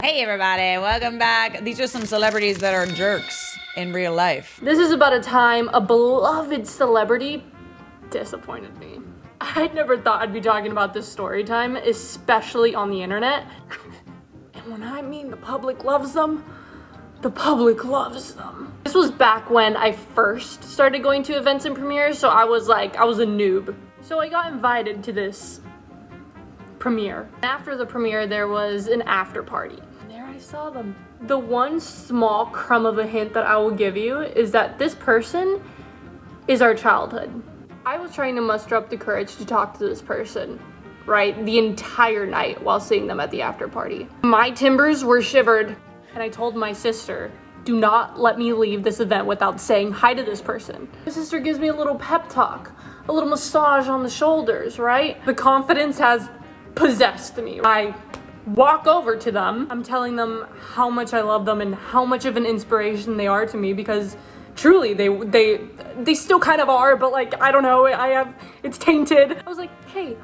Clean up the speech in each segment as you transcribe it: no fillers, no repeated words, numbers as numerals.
Hey everybody, welcome back. These are some celebrities that are jerks in real life. This is about a time a beloved celebrity disappointed me. I never thought I'd be talking about this story time, especially on the internet. And when I mean the public loves them, the public loves them. This was back when I first started going to events and premieres, so I was a noob. So I got invited to this premiere. After the premiere, there was an after party. And there I saw them. The one small crumb of a hint that I will give you is that this person is our childhood. I was trying to muster up the courage to talk to this person, right, the entire night while seeing them at the after party. My timbers were shivered, and I told my sister, do not let me leave this event without saying hi to this person. My sister gives me a little pep talk, a little massage on the shoulders, right? The confidence has possessed me. I walk over to them. I'm telling them how much I love them and how much of an inspiration they are to me, because truly they still kind of are, but like, I don't know, it's tainted. I was like, hey,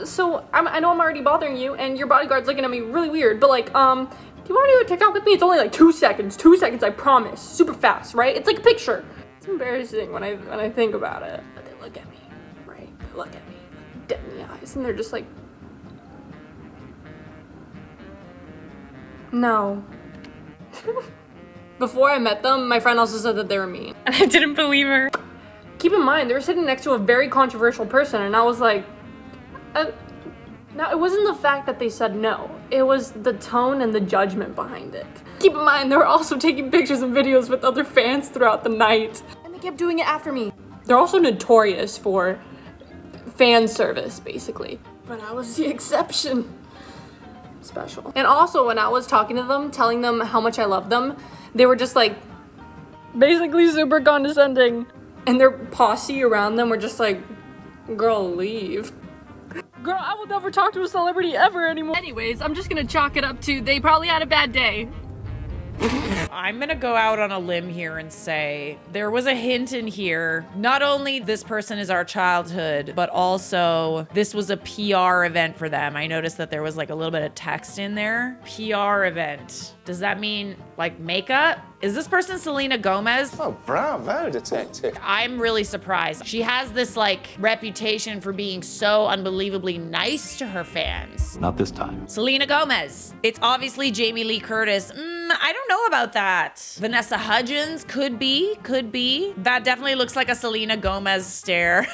so I know I'm already bothering you and your bodyguard's looking at me really weird, but like, do you want to do a TikTok with me? It's only like 2 seconds, I promise. Super fast, right? It's like a picture. It's embarrassing when I think about it. But they look at me, right? They look at me dead in the eyes and they're just like, no. Before I met them, my friend also said that they were mean. And I didn't believe her. Keep in mind, they were sitting next to a very controversial person, and I was like, now, it wasn't the fact that they said no. It was the tone and the judgment behind it. Keep in mind, they were also taking pictures and videos with other fans throughout the night. And they kept doing it after me. They're also notorious for fan service, basically. But I was the exception. Special. And also, when I was talking to them, telling them how much I love them, they were just like, basically super condescending. And their posse around them were just like, girl, leave. Girl, I will never talk to a celebrity ever anymore. Anyways, I'm just gonna chalk it up to they probably had a bad day. I'm gonna go out on a limb here and say there was a hint in here. Not only this person is our childhood, but also this was a PR event for them. I noticed that there was like a little bit of text in there. PR event. Does that mean like makeup? Is this person Selena Gomez? Oh, bravo, detective. I'm really surprised. She has this like reputation for being so unbelievably nice to her fans. Not this time. Selena Gomez. It's obviously Jamie Lee Curtis. I don't know about that. Vanessa Hudgens, could be. That definitely looks like a Selena Gomez stare.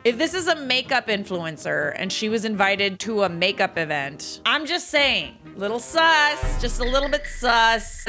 If this is a makeup influencer and she was invited to a makeup event, I'm just saying, little sus, just a little bit sus.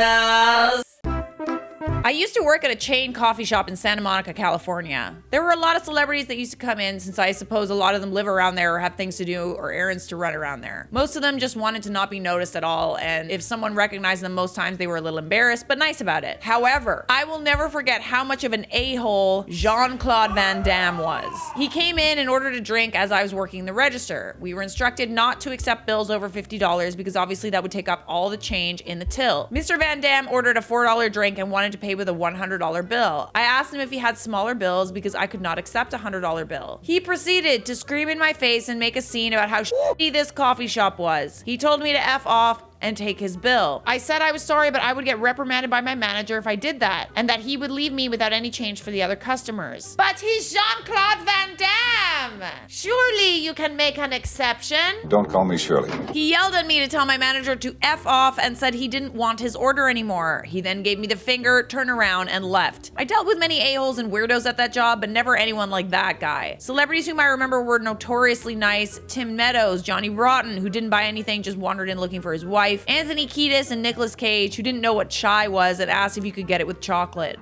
I used to work at a chain coffee shop in Santa Monica, California. There were a lot of celebrities that used to come in, since I suppose a lot of them live around there or have things to do or errands to run around there. Most of them just wanted to not be noticed at all, and if someone recognized them, most times they were a little embarrassed, but nice about it. However, I will never forget how much of an a-hole JeanClaude Van Damme was. He came in ordered a drink as I was working the register. We were instructed not to accept bills over $50 because obviously that would take up all the change in the till. Mr. Van Damme ordered a $4 drink and wanted to pay with a $100 bill. I asked him if he had smaller bills because I could not accept a $100 bill. He proceeded to scream in my face and make a scene about how shitty this coffee shop was. He told me to F off and take his bill. I said I was sorry, but I would get reprimanded by my manager if I did that, and that he would leave me without any change for the other customers. But he's JeanClaude Van Damme! Surely you can make an exception. Don't call me Shirley. He yelled at me to tell my manager to F off and said he didn't want his order anymore. He then gave me the finger, turned around, and left. I dealt with many a-holes and weirdos at that job, but never anyone like that guy. Celebrities whom I remember were notoriously nice: Tim Meadows, Johnny Rotten, who didn't buy anything, just wandered in looking for his wife, Anthony Kiedis, and Nicolas Cage, who didn't know what chai was and asked if you could get it with chocolate.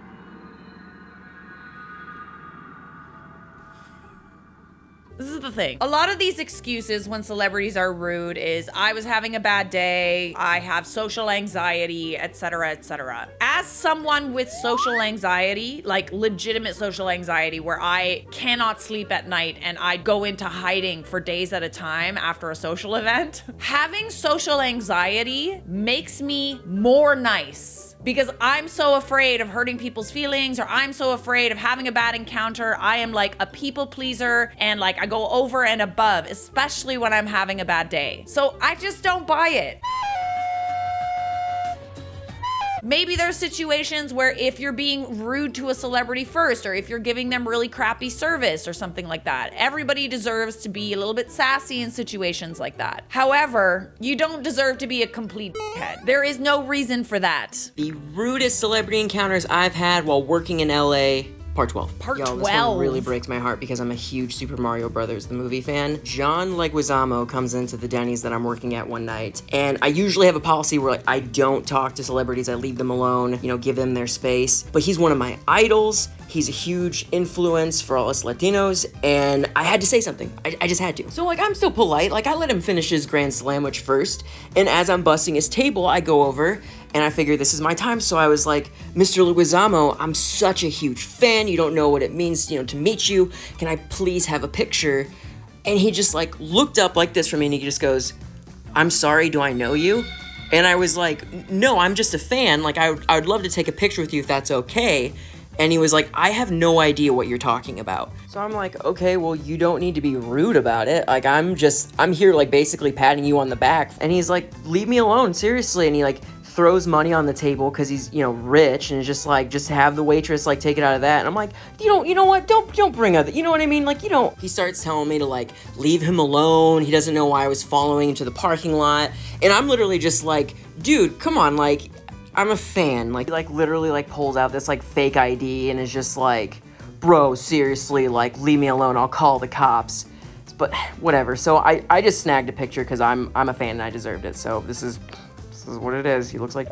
This is the thing. A lot of these excuses when celebrities are rude is, I was having a bad day, I have social anxiety, etc., etc. As someone with social anxiety, like legitimate social anxiety, where I cannot sleep at night and I go into hiding for days at a time after a social event, having social anxiety makes me more nice. Because I'm so afraid of hurting people's feelings, or I'm so afraid of having a bad encounter. I am like a people pleaser, and like I go over and above, especially when I'm having a bad day. So I just don't buy it. Maybe there's situations where if you're being rude to a celebrity first, or if you're giving them really crappy service or something like that. Everybody deserves to be a little bit sassy in situations like that. However, you don't deserve to be a complete head. There is no reason for that. The rudest celebrity encounters I've had while working in LA. Part 12. Part Yo, 12. This one really breaks my heart because I'm a huge Super Mario Brothers, the movie fan. John Leguizamo comes into the Denny's that I'm working at one night, and I usually have a policy where like I don't talk to celebrities, I leave them alone, you know, give them their space. But he's one of my idols. He's a huge influence for all us Latinos, and I had to say something. I just had to. So like I'm still polite, like I let him finish his grand sandwich first, and as I'm busting his table, I go over and I figure this is my time, so I was like, Mr. Leguizamo, I'm such a huge fan, you don't know what it means, you know, to meet you. Can I please have a picture? And he just like looked up like this for me and he just goes, I'm sorry, do I know you? And I was like, no, I'm just a fan. Like I would love to take a picture with you if that's okay. And he was like, I have no idea what you're talking about. So I'm like, okay, well, you don't need to be rude about it. Like, I'm here, like, basically patting you on the back. And he's like, leave me alone, seriously. And he, like, throws money on the table because he's, you know, rich. And is just like, just have the waitress, like, take it out of that. And I'm like, you know what? Don't bring other, you know what I mean? Like, you don't. He starts telling me to, like, leave him alone. He doesn't know why I was following him to the parking lot. And I'm literally just like, dude, come on, like, I'm a fan. Like literally like pulls out this like fake ID and is just like, bro, seriously, like leave me alone, I'll call the cops. But whatever. So I just snagged a picture because I'm a fan and I deserved it. So this is what it is. He looks like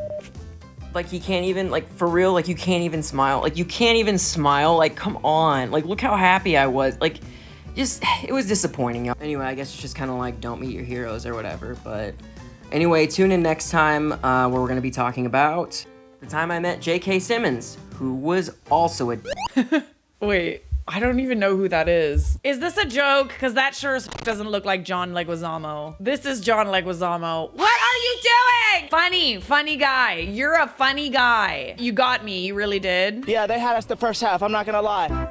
he can't even, like, for real, like you can't even smile. Like you can't even smile. Like, come on. Like, look how happy I was. Like, just, it was disappointing. Anyway, I guess it's just kind of like, don't meet your heroes or whatever, but anyway, tune in next time where we're going to be talking about the time I met J.K. Simmons, who was also a Wait, I don't even know who that is. Is this a joke? Because that sure as doesn't look like John Leguizamo. This is John Leguizamo. What are you doing? Funny guy. You're a funny guy. You got me, you really did. Yeah, they had us the first half, I'm not gonna lie.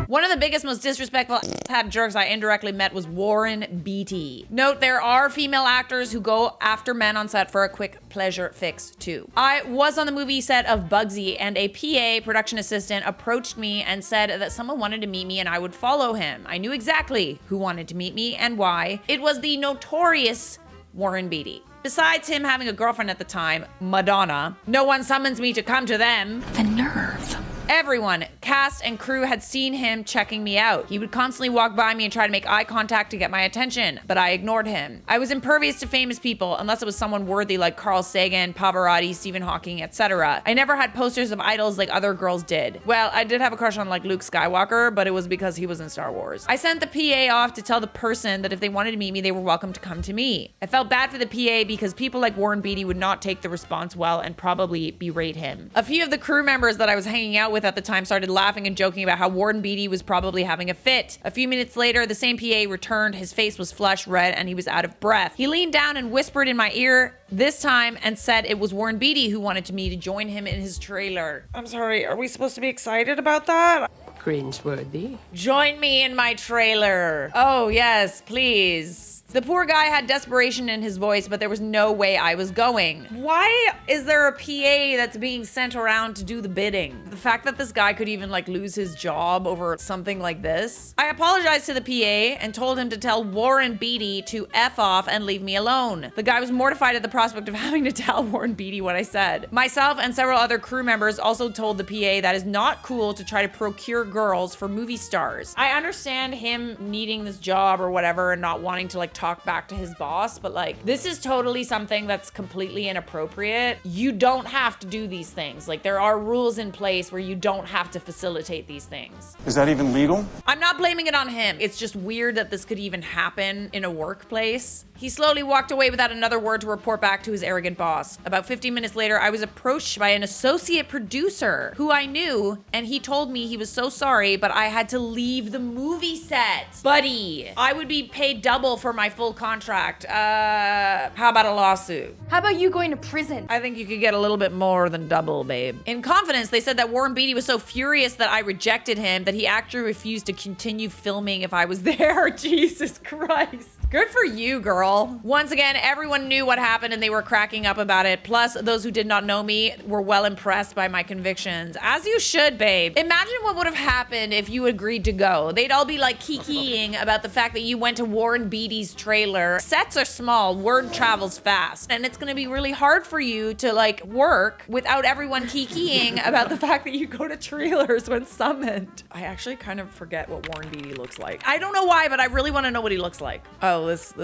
One of the biggest, most disrespectful hat jerks I indirectly met was Warren Beatty. Note, there are female actors who go after men on set for a quick pleasure fix too. I was on the movie set of Bugsy and a PA, production assistant, approached me and said that someone wanted to meet me and I would follow him. I knew exactly who wanted to meet me and why. It was the notorious Warren Beatty. Besides him having a girlfriend at the time, Madonna, no one summons me to come to them. The nerve. Everyone, cast and crew, had seen him checking me out. He would constantly walk by me and try to make eye contact to get my attention, but I ignored him. I was impervious to famous people unless it was someone worthy like Carl Sagan, Pavarotti, Stephen Hawking, etc. I never had posters of idols like other girls did. Well, I did have a crush on like Luke Skywalker, but it was because he was in Star Wars. I sent the PA off to tell the person that if they wanted to meet me, they were welcome to come to me. I felt bad for the PA because people like Warren Beatty would not take the response well and probably berate him. A few of the crew members that I was hanging out with at the time started laughing and joking about how Warren Beatty was probably having a fit. A few minutes later, the same PA returned. His face was flushed red and he was out of breath. He leaned down and whispered in my ear this time and said it was Warren Beatty who wanted me to join him in his trailer. I'm sorry, are we supposed to be excited about that? Cringeworthy. Join me in my trailer. Oh yes, please. The poor guy had desperation in his voice, but there was no way I was going. Why is there a PA that's being sent around to do the bidding? The fact that this guy could even like lose his job over something like this. I apologized to the PA and told him to tell Warren Beatty to F off and leave me alone. The guy was mortified at the prospect of having to tell Warren Beatty what I said. Myself and several other crew members also told the PA that is not cool to try to procure girls for movie stars. I understand him needing this job or whatever and not wanting to like talk back to his boss, but like this is totally something that's completely inappropriate. You don't have to do these things. Like there are rules in place where you don't have to facilitate these things. Is that even legal? I'm not blaming it on him. It's just weird that this could even happen in a workplace. He slowly walked away without another word to report back to his arrogant boss. About 15 minutes later, I was approached by an associate producer who I knew, and he told me he was so sorry, but I had to leave the movie set. Buddy, I would be paid double for my full contract. How about a lawsuit? How about you going to prison? I think you could get a little bit more than double, babe. In confidence, they said that Warren Beatty was so furious that I rejected him that he actually refused to continue filming if I was there. Jesus Christ. Good for you, girl. Once again, everyone knew what happened and they were cracking up about it. Plus, those who did not know me were well impressed by my convictions. As you should, babe. Imagine what would have happened if you agreed to go. They'd all be like kikiing about the fact that you went to Warren Beatty's trailer. Sets are small, word travels fast. And it's gonna be really hard for you to like work without everyone kikiing about the fact that you go to trailers when summoned. I actually kind of forget what Warren Beatty looks like. I don't know why, but I really wanna know what he looks like. Oh, this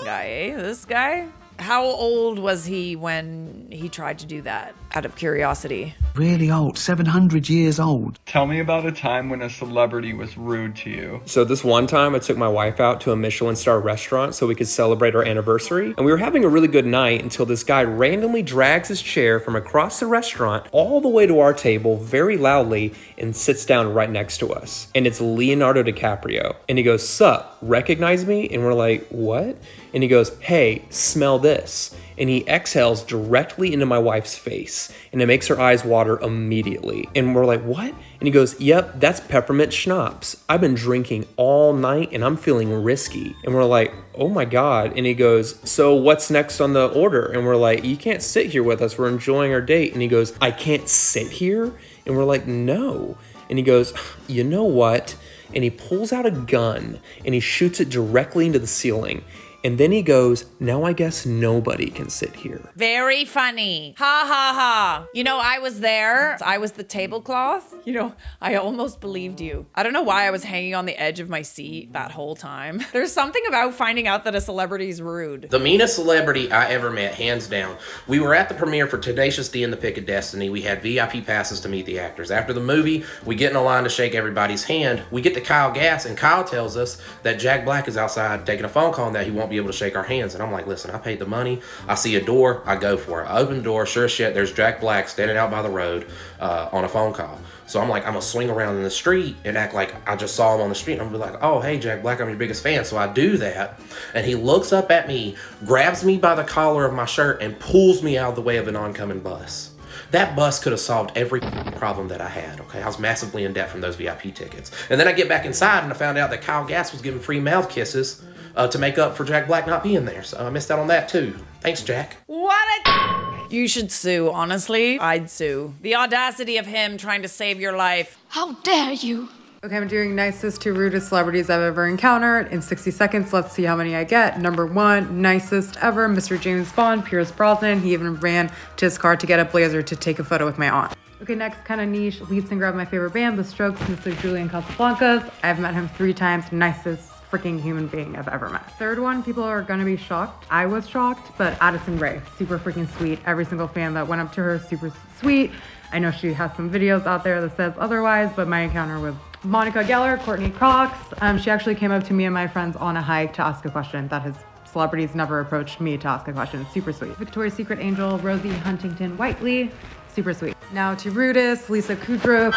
guy, eh? This guy? How old was he when he tried to do that? Out of curiosity. Really old, 700 years old. Tell me about a time when a celebrity was rude to you. So this one time I took my wife out to a Michelin star restaurant so we could celebrate our anniversary. And we were having a really good night until this guy randomly drags his chair from across the restaurant all the way to our table very loudly and sits down right next to us. And it's Leonardo DiCaprio. And he goes, "Sup, recognize me?" And we're like, "What?" And he goes, "Hey, smell this." And he exhales directly into my wife's face, and it makes her eyes water immediately. And we're like, "What?" And he goes, "Yep, that's peppermint schnapps. I've been drinking all night and I'm feeling risky." And we're like, "Oh my God." And he goes, "So what's next on the order?" And we're like, "You can't sit here with us. We're enjoying our date." And he goes, "I can't sit here?" And we're like, "No." And he goes, "You know what?" And he pulls out a gun and he shoots it directly into the ceiling. And then he goes, "Now I guess nobody can sit here." Very funny. Ha ha ha. You know, I was there. I was the tablecloth. You know, I almost believed you. I don't know why I was hanging on the edge of my seat that whole time. There's something about finding out that a celebrity's rude. The meanest celebrity I ever met, hands down. We were at the premiere for Tenacious D and the Pick of Destiny. We had VIP passes to meet the actors. After the movie, we get in a line to shake everybody's hand. We get to Kyle Gass, and Kyle tells us that Jack Black is outside taking a phone call and that he won't be able to shake our hands. And I'm like, "Listen, I paid the money. I see a door, I go for it." I open the door, sure as shit, there's Jack Black standing out by the road on a phone call. So I'm like, I'm gonna swing around in the street and act like I just saw him on the street. And I'm gonna be like, "Oh, hey, Jack Black, I'm your biggest fan." So I do that. And he looks up at me, grabs me by the collar of my shirt, and pulls me out of the way of an oncoming bus. That bus could have solved every problem that I had, okay? I was massively in debt from those VIP tickets. And then I get back inside and I found out that Kyle Gass was giving free mouth kisses to make up for Jack Black not being there. So I missed out on that too. Thanks, Jack. What a... You should sue, honestly. I'd sue. The audacity of him trying to save your life. How dare you? Okay, I'm doing nicest to rudest celebrities I've ever encountered. In 60 seconds, let's see how many I get. Number 1, nicest ever, Mr. James Bond, Pierce Brosnan. He even ran to his car to get a blazer to take a photo with my aunt. Okay, next, kind of niche, lead singer of my favorite band, The Strokes, Mr. Julian Casablancas. I've met him 3 times, nicest freaking human being I've ever met. Third one, people are gonna be shocked. I was shocked, but Addison Rae, super freaking sweet. Every single fan that went up to her, super sweet. I know she has some videos out there that says otherwise, but my encounter with Monica Geller, Courtney Cox, she actually came up to me and my friends on a hike to ask a question that has celebrities never approached me to ask a question. Super sweet. Victoria's Secret angel, Rosie Huntington Whiteley, super sweet. Now to rudest, Lisa Kudrow.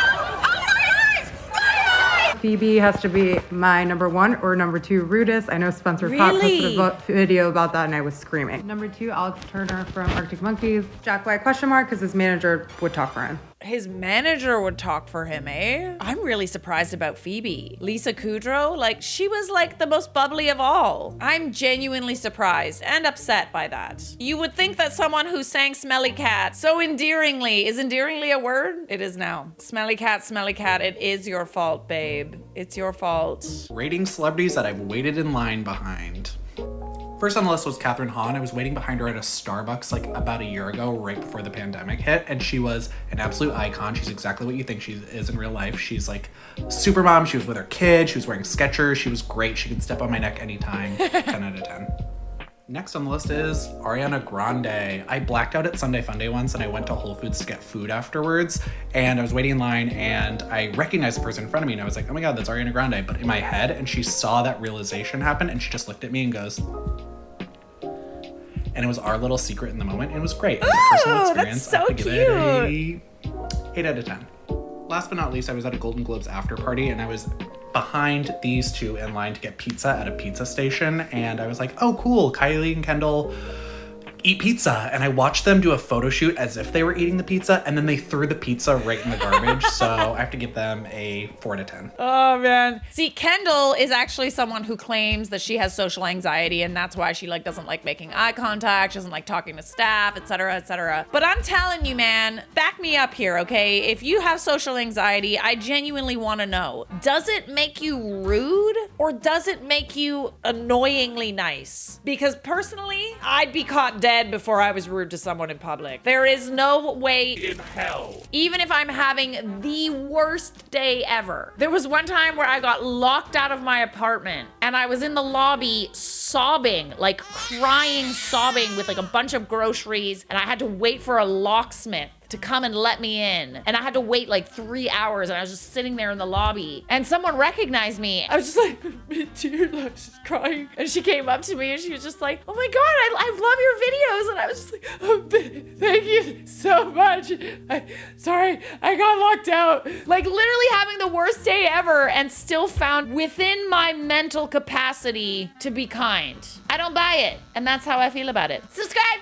Phoebe has to be my number 1 or number 2 rudest. I know Spencer Pratt posted a video about that and I was screaming. Number 2, Alex Turner from Arctic Monkeys. Jack White question mark because his manager would talk for him. His manager would talk for him, eh? I'm really surprised about Phoebe. Lisa Kudrow, like, she was like the most bubbly of all. I'm genuinely surprised and upset by that. You would think that someone who sang Smelly Cat so endearingly, is endearingly a word? It is now. Smelly Cat, it is your fault, babe. It's your fault. Rating celebrities that I've waited in line behind. First on the list was Katherine Hahn. I was waiting behind her at a Starbucks like about a year ago, right before the pandemic hit, and she was an absolute icon. She's exactly what you think she is in real life. She's like super mom. She was with her kid. She was wearing Skechers. She was great. She could step on my neck anytime. 10 out of 10. Next on the list is Ariana Grande. I blacked out at Sunday Funday once and I went to Whole Foods to get food afterwards, and I was waiting in line and I recognized the person in front of me and I was like, "Oh my God, that's Ariana Grande." But in my head, and she saw that realization happen and she just looked at me and goes, and it was our little secret in the moment. And it was great. It was a personal experience. That's so I have to give cute. it a 8 out of 10. Last but not least, I was at a Golden Globes after party and I was behind these 2 in line to get pizza at a pizza station. And I was like, "Oh, cool. Kylie and Kendall eat pizza, and I watched them do a photo shoot as if they were eating the pizza, and then they threw the pizza right in the garbage. So I have to give them a 4 to 10. Oh man. See, Kendall is actually someone who claims that she has social anxiety, and that's why she like doesn't like making eye contact, she doesn't like talking to staff, etc., etc. But I'm telling you, man, back me up here, okay? If you have social anxiety, I genuinely want to know, does it make you rude or does it make you annoyingly nice? Because personally, I'd be caught dead before I was rude to someone in public. There is no way in hell. Even if I'm having the worst day ever. There was one time where I got locked out of my apartment and I was in the lobby sobbing, like crying, sobbing with like a bunch of groceries, and I had to wait for a locksmith to come and let me in. And I had to wait like 3 hours, and I was just sitting there in the lobby. And someone recognized me. I was just like, tears, I was just crying. And she came up to me and she was just like, oh my God, I love your videos. And I was just like, oh, thank you so much. Sorry, I got locked out. Like literally having the worst day ever and still found within my mental capacity to be kind. I don't buy it. And that's how I feel about it. Subscribe.